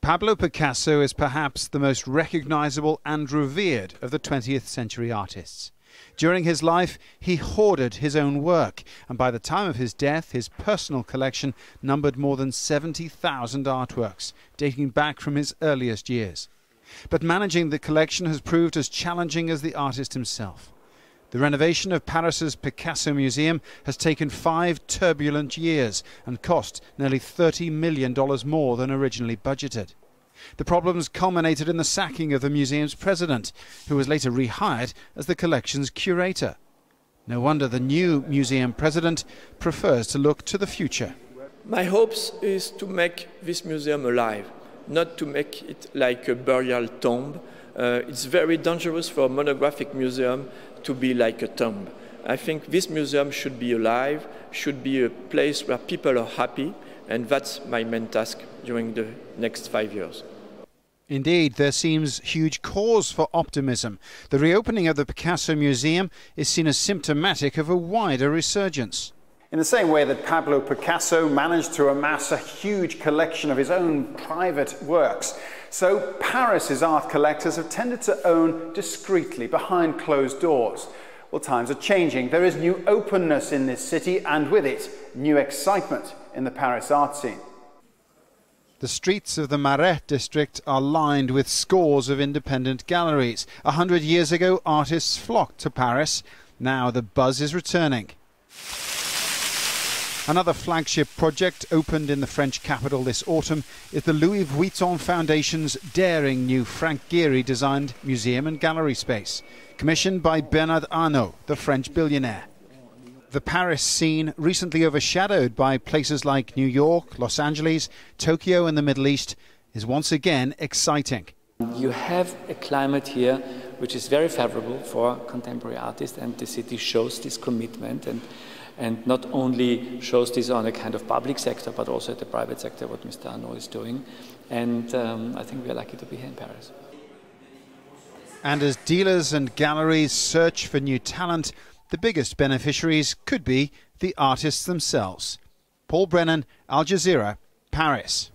Pablo Picasso is perhaps the most recognizable and revered of the 20th century artists. During his life, he hoarded his own work, and by the time of his death, his personal collection numbered more than 70,000 artworks, dating back from his earliest years. But managing the collection has proved as challenging as the artist himself. The renovation of Paris's Picasso Museum has taken 5 turbulent years and cost nearly $30 million more than originally budgeted. The problems culminated in the sacking of the museum's president, who was later rehired as the collection's curator. No wonder the new museum president prefers to look to the future. My hopes is to make this museum alive, not to make it like a burial tomb. It's very dangerous for a monographic museum to be like a tomb. I think this museum should be alive, should be a place where people are happy, and that's my main task during the next 5 years. Indeed, there seems huge cause for optimism. The reopening of the Picasso Museum is seen as symptomatic of a wider resurgence. In the same way that Pablo Picasso managed to amass a huge collection of his own private works, so Paris's art collectors have tended to own discreetly behind closed doors. Well, times are changing. There is new openness in this city, and with it, new excitement in the Paris art scene. The streets of the Marais district are lined with scores of independent galleries. 100 years ago, artists flocked to Paris. Now the buzz is returning. Another flagship project opened in the French capital this autumn is the Louis Vuitton Foundation's daring new Frank Gehry-designed museum and gallery space, commissioned by Bernard Arnault, the French billionaire. The Paris scene, recently overshadowed by places like New York, Los Angeles, Tokyo and the Middle East, is once again exciting. You have a climate here which is very favorable for contemporary artists, and the city shows this commitment and not only shows this on a kind of public sector, but also at the private sector, what Mr. Arnault is doing. And I think we are lucky to be here in Paris. And as dealers and galleries search for new talent, the biggest beneficiaries could be the artists themselves. Paul Brennan, Al Jazeera, Paris.